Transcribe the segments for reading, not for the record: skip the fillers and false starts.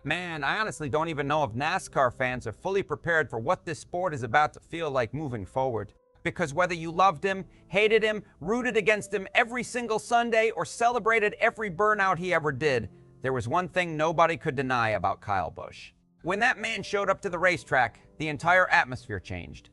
Man, I honestly don't even know if NASCAR fans are fully prepared for what this sport is about to feel like moving forward. Because whether you loved him, hated him, rooted against him every single Sunday, or celebrated every burnout he ever did, there was one thing nobody could deny about Kyle Busch. When that man showed up to the racetrack, the entire atmosphere changed.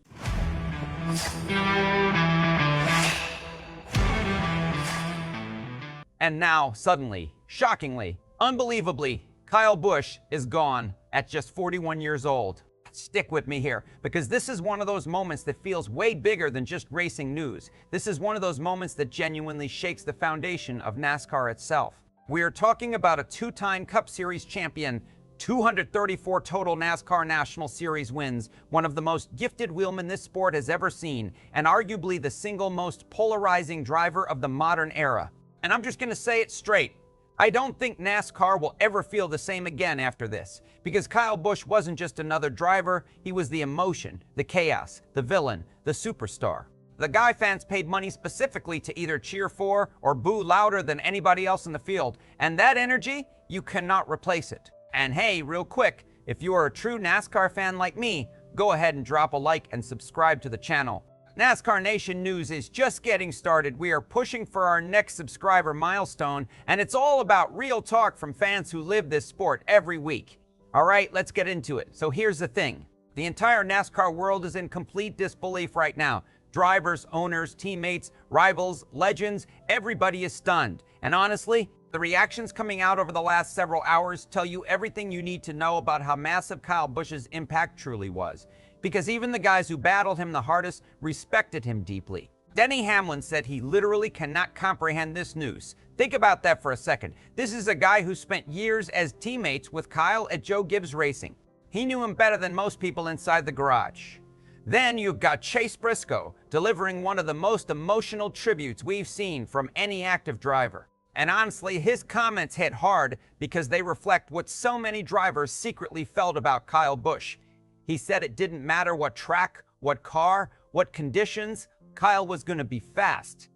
And now, suddenly, shockingly, unbelievably, Kyle Busch is gone at just 41 years old. Stick with me here, because this is one of those moments that feels way bigger than just racing news. This is one of those moments that genuinely shakes the foundation of NASCAR itself. We are talking about a two-time Cup Series champion, 234 total NASCAR National Series wins, one of the most gifted wheelmen this sport has ever seen, and arguably the single most polarizing driver of the modern era. And I'm just going to say it straight. I don't think NASCAR will ever feel the same again after this, because Kyle Busch wasn't just another driver, he was the emotion, the chaos, the villain, the superstar. The guy fans paid money specifically to either cheer for or boo louder than anybody else in the field, and that energy, you cannot replace it. And hey, real quick, if you are a true NASCAR fan like me, go ahead and drop a like and subscribe to the channel. NASCAR Nation news is just getting started. We are pushing for our next subscriber milestone, and it's all about real talk from fans who live this sport every week. All right, let's get into it. So here's the thing. The entire NASCAR world is in complete disbelief right now. Drivers, owners, teammates, rivals, legends, everybody is stunned. And honestly, the reactions coming out over the last several hours tell you everything you need to know about how massive Kyle Busch's impact truly was. Because even the guys who battled him the hardest respected him deeply. Denny Hamlin said he literally cannot comprehend this news. Think about that for a second. This is a guy who spent years as teammates with Kyle at Joe Gibbs Racing. He knew him better than most people inside the garage. Then you've got Chase Briscoe delivering one of the most emotional tributes we've seen from any active driver. And honestly, his comments hit hard because they reflect what so many drivers secretly felt about Kyle Busch. He said it didn't matter what track, what car, what conditions, Kyle was going to be fast.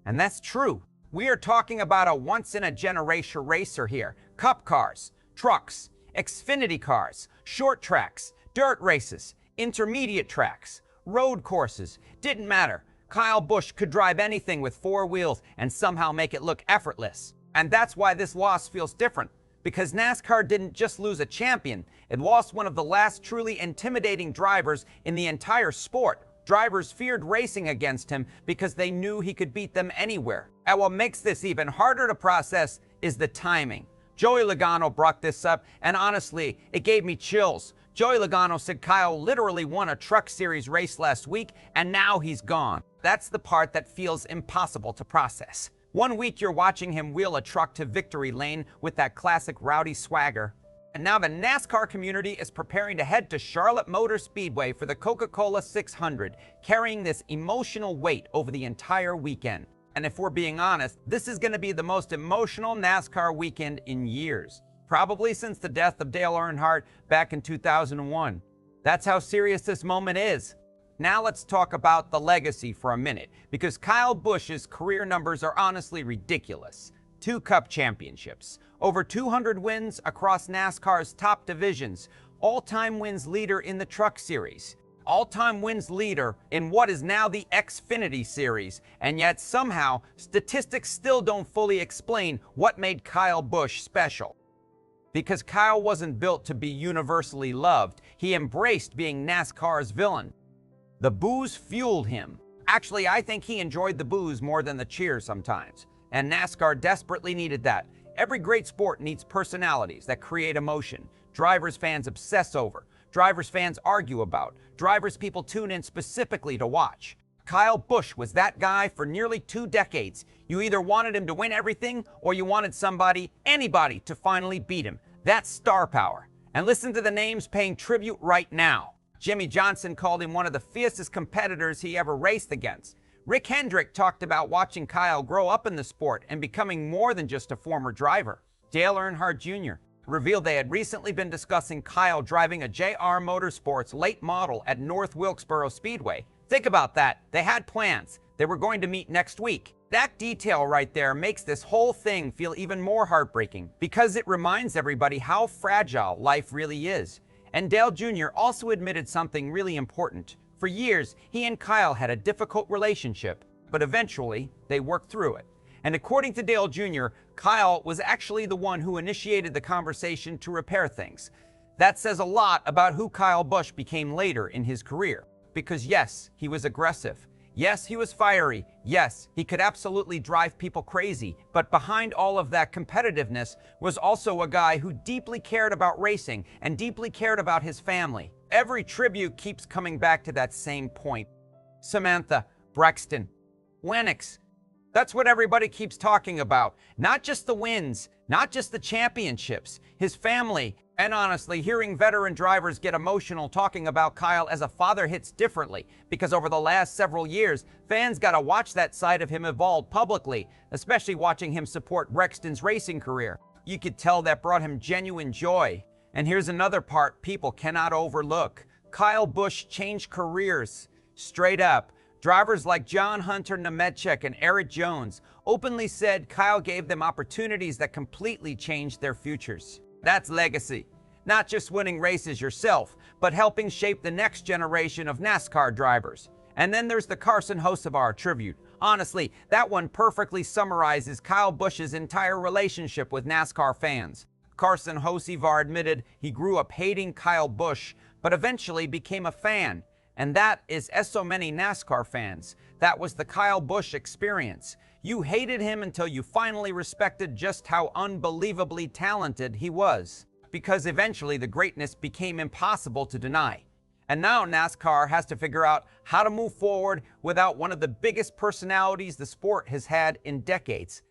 And that's true. We are talking about a once-in-a-generation racer here. Cup cars, trucks, Xfinity cars, short tracks, dirt races, intermediate tracks, road courses. Didn't matter. Kyle Busch could drive anything with four wheels and somehow make it look effortless. And that's why this loss feels different. Because NASCAR didn't just lose a champion, it lost one of the last truly intimidating drivers in the entire sport. Drivers feared racing against him because they knew he could beat them anywhere. And what makes this even harder to process is the timing. Joey Logano brought this up, and honestly, it gave me chills. Joey Logano said Kyle literally won a Truck Series race last week, and now he's gone. That's the part that feels impossible to process. One week you're watching him wheel a truck to victory lane with that classic Rowdy swagger. And now the NASCAR community is preparing to head to Charlotte Motor Speedway for the Coca-Cola 600, carrying this emotional weight over the entire weekend. And if we're being honest, this is going to be the most emotional NASCAR weekend in years. Probably since the death of Dale Earnhardt back in 2001. That's how serious this moment is. Now let's talk about the legacy for a minute, because Kyle Busch's career numbers are honestly ridiculous. 2 Cup championships, over 200 wins across NASCAR's top divisions, all-time wins leader in the Truck Series, all-time wins leader in what is now the Xfinity Series, and yet somehow statistics still don't fully explain what made Kyle Busch special. Because Kyle wasn't built to be universally loved, he embraced being NASCAR's villain. The boos fueled him. Actually, I think he enjoyed the boos more than the cheers sometimes. And NASCAR desperately needed that. Every great sport needs personalities that create emotion. Drivers fans obsess over. Drivers fans argue about. Drivers people tune in specifically to watch. Kyle Busch was that guy for nearly 2 decades. You either wanted him to win everything or you wanted somebody, anybody, to finally beat him. That's star power. And listen to the names paying tribute right now. Jimmie Johnson called him one of the fiercest competitors he ever raced against. Rick Hendrick talked about watching Kyle grow up in the sport and becoming more than just a former driver. Dale Earnhardt Jr. revealed they had recently been discussing Kyle driving a JR Motorsports late model at North Wilkesboro Speedway. Think about that. They had plans. They were going to meet next week. That detail right there makes this whole thing feel even more heartbreaking because it reminds everybody how fragile life really is. And Dale Jr. also admitted something really important. For years, he and Kyle had a difficult relationship, but eventually they worked through it. And according to Dale Jr., Kyle was actually the one who initiated the conversation to repair things. That says a lot about who Kyle Busch became later in his career. Because yes, he was aggressive. Yes, he was fiery. Yes, he could absolutely drive people crazy. But behind all of that competitiveness was also a guy who deeply cared about racing and deeply cared about his family. Every tribute keeps coming back to that same point. Samantha, Braxton, Lennox. That's what everybody keeps talking about. Not just the wins, not just the championships, his family. And honestly, hearing veteran drivers get emotional talking about Kyle as a father hits differently, because over the last several years, fans got to watch that side of him evolve publicly, especially watching him support Braxton's racing career. You could tell that brought him genuine joy. And here's another part people cannot overlook. Kyle Busch changed careers. Straight up. Drivers like John Hunter Nemechek and Erik Jones openly said Kyle gave them opportunities that completely changed their futures. That's legacy. Not just winning races yourself, but helping shape the next generation of NASCAR drivers. And then there's the Carson Hocevar tribute. Honestly, that one perfectly summarizes Kyle Busch's entire relationship with NASCAR fans. Carson Hocevar admitted he grew up hating Kyle Busch, but eventually became a fan. And that is as so many NASCAR fans. That was the Kyle Busch experience. You hated him until you finally respected just how unbelievably talented he was. Because eventually the greatness became impossible to deny. And now NASCAR has to figure out how to move forward without one of the biggest personalities the sport has had in decades.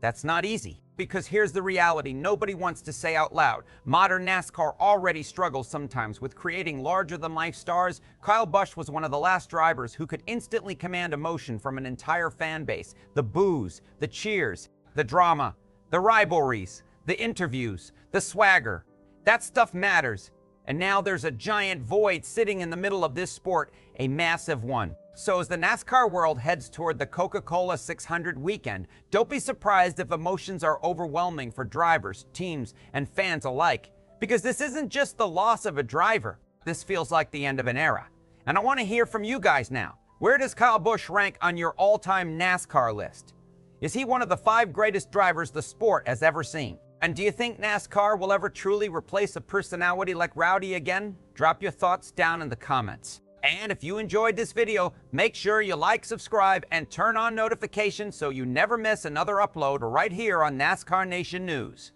That's not easy. Because here's the reality nobody wants to say out loud. Modern NASCAR already struggles sometimes with creating larger-than-life stars. Kyle Busch was one of the last drivers who could instantly command emotion from an entire fan base. The boos, the cheers, the drama, the rivalries, the interviews, the swagger. That stuff matters. And now there's a giant void sitting in the middle of this sport, a massive one. So as the NASCAR world heads toward the Coca-Cola 600 weekend, don't be surprised if emotions are overwhelming for drivers, teams, and fans alike. Because this isn't just the loss of a driver. This feels like the end of an era. And I want to hear from you guys now. Where does Kyle Busch rank on your all-time NASCAR list? Is he one of the 5 greatest drivers the sport has ever seen? And do you think NASCAR will ever truly replace a personality like Rowdy again? Drop your thoughts down in the comments. And if you enjoyed this video, make sure you like, subscribe, and turn on notifications so you never miss another upload right here on NASCAR Nation News.